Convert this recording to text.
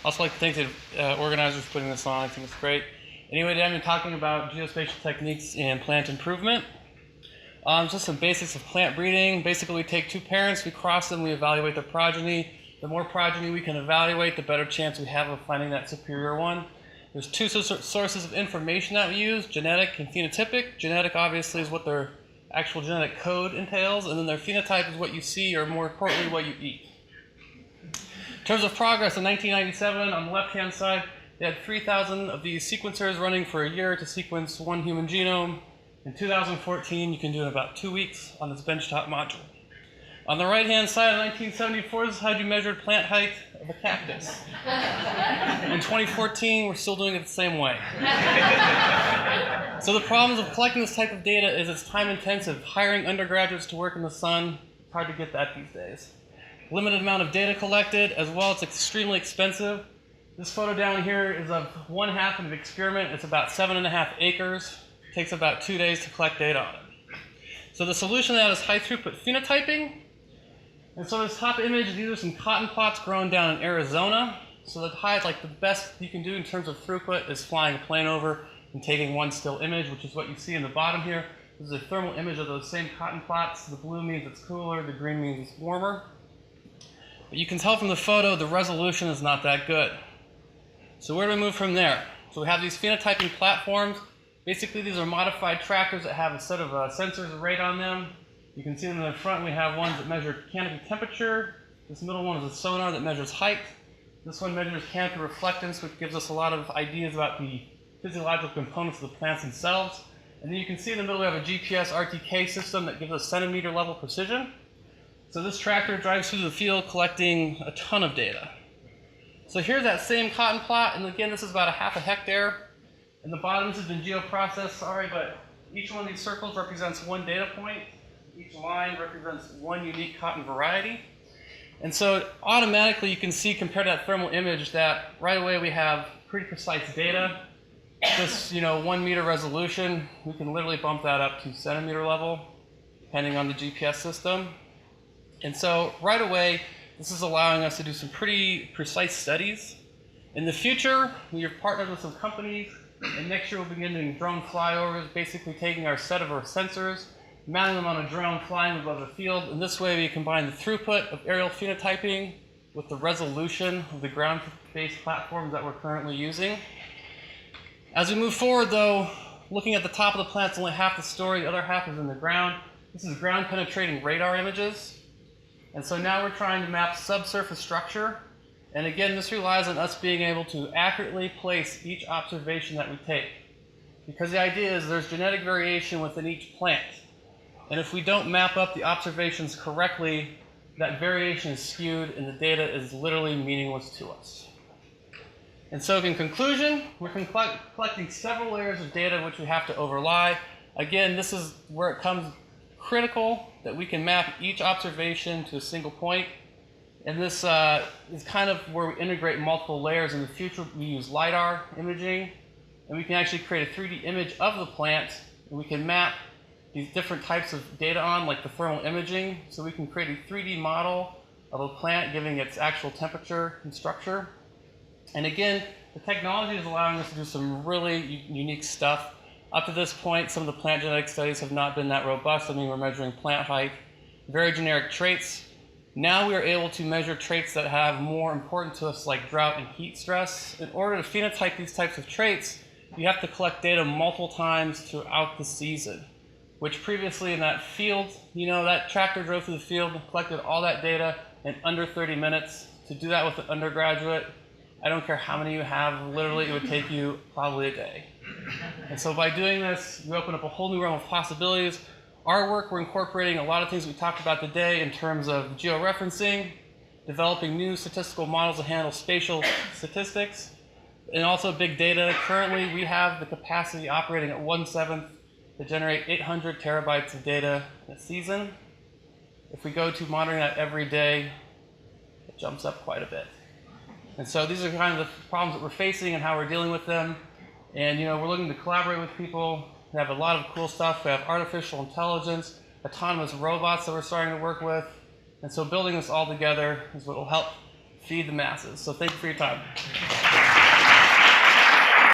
Also like to thank the organizers for putting this on. I think it's great. Anyway, today I'm talking about geospatial techniques in plant improvement. Just some basics of plant breeding. Basically, we take two parents, we cross them, we evaluate their progeny. The more progeny we can evaluate, the better chance we have of finding that superior one. There's two sources of information that we use, genetic and phenotypic. Genetic obviously is what their actual genetic code entails, and then their phenotype is what you see, or more importantly, what you eat. In terms of progress, in 1997, on the left-hand side, they had 3,000 of these sequencers running for a year to sequence one human genome. In 2014, you can do it in about 2 weeks on this benchtop module. On the right-hand side, in 1974, this is how you measured plant height of a cactus. In 2014, we're still doing it the same way. So the problems of collecting this type of data is it's time-intensive. Hiring undergraduates to work in the sun, it's hard to get that these days. Limited amount of data collected, as well as extremely expensive. This photo down here is of one half of an experiment. It's about 7.5 acres. It takes about 2 days to collect data on it. So the solution to that is high throughput phenotyping. And so this top image, these are some cotton plots grown down in Arizona. So the best you can do in terms of throughput is flying a plane over and taking one still image, which is what you see in the bottom here. This is a thermal image of those same cotton plots. The blue means it's cooler, the green means it's warmer. But you can tell from the photo, the resolution is not that good. So where do we move from there? So we have these phenotyping platforms. Basically, these are modified tractors that have a set of sensors arrayed on them. You can see them in the front. We have ones that measure canopy temperature. This middle one is a sonar that measures height. This one measures canopy reflectance, which gives us a lot of ideas about the physiological components of the plants themselves. And then you can see in the middle we have a GPS RTK system that gives us centimeter level precision. So this tractor drives through the field collecting a ton of data. So here's that same cotton plot, and again, this is about 1/2 hectare. And the bottom, this has been geoprocessed, sorry, but each one of these circles represents one data point. Each line represents one unique cotton variety. And so automatically you can see, compared to that thermal image, that right away we have pretty precise data. This 1 meter resolution, we can literally bump that up to centimeter level, depending on the GPS system. And so right away, this is allowing us to do some pretty precise studies. In the future, we have partnered with some companies, and next year we'll begin doing drone flyovers, basically taking our set of our sensors, mounting them on a drone flying above the field, and this way we combine the throughput of aerial phenotyping with the resolution of the ground-based platforms that we're currently using. As we move forward though, looking at the top of the plant is only half the story, the other half is in the ground. This is ground-penetrating radar images. And so now we're trying to map subsurface structure. And again, this relies on us being able to accurately place each observation that we take. Because the idea is there's genetic variation within each plant. And if we don't map up the observations correctly, that variation is skewed and the data is literally meaningless to us. And so in conclusion, we're collecting several layers of data which we have to overlay. Again, this is where it comes critical that we can map each observation to a single point. And this is kind of where we integrate multiple layers. In the future, we use LiDAR imaging, and we can actually create a 3D image of the plant, and we can map these different types of data on, like the thermal imaging. So we can create a 3D model of a plant, giving its actual temperature and structure. And again, the technology is allowing us to do some really unique stuff. Up to this point, some of the plant genetic studies have not been that robust. I mean, we're measuring plant height, very generic traits. Now we are able to measure traits that have more important to us, like drought and heat stress. In order to phenotype these types of traits, you have to collect data multiple times throughout the season, which previously in that field, that tractor drove through the field and collected all that data in under 30 minutes. To do that with an undergraduate, I don't care how many you have, literally it would take you probably a day. And so by doing this, we open up a whole new realm of possibilities. Our work, we're incorporating a lot of things we talked about today in terms of georeferencing, developing new statistical models to handle spatial statistics, and also big data. Currently, we have the capacity operating at 1/7 to generate 800 terabytes of data a season. If we go to monitoring that every day, it jumps up quite a bit. And so these are kind of the problems that we're facing and how we're dealing with them. And we're looking to collaborate with people. We have a lot of cool stuff. We have artificial intelligence, autonomous robots that we're starting to work with. And so building this all together is what will help feed the masses. So thank you for your time.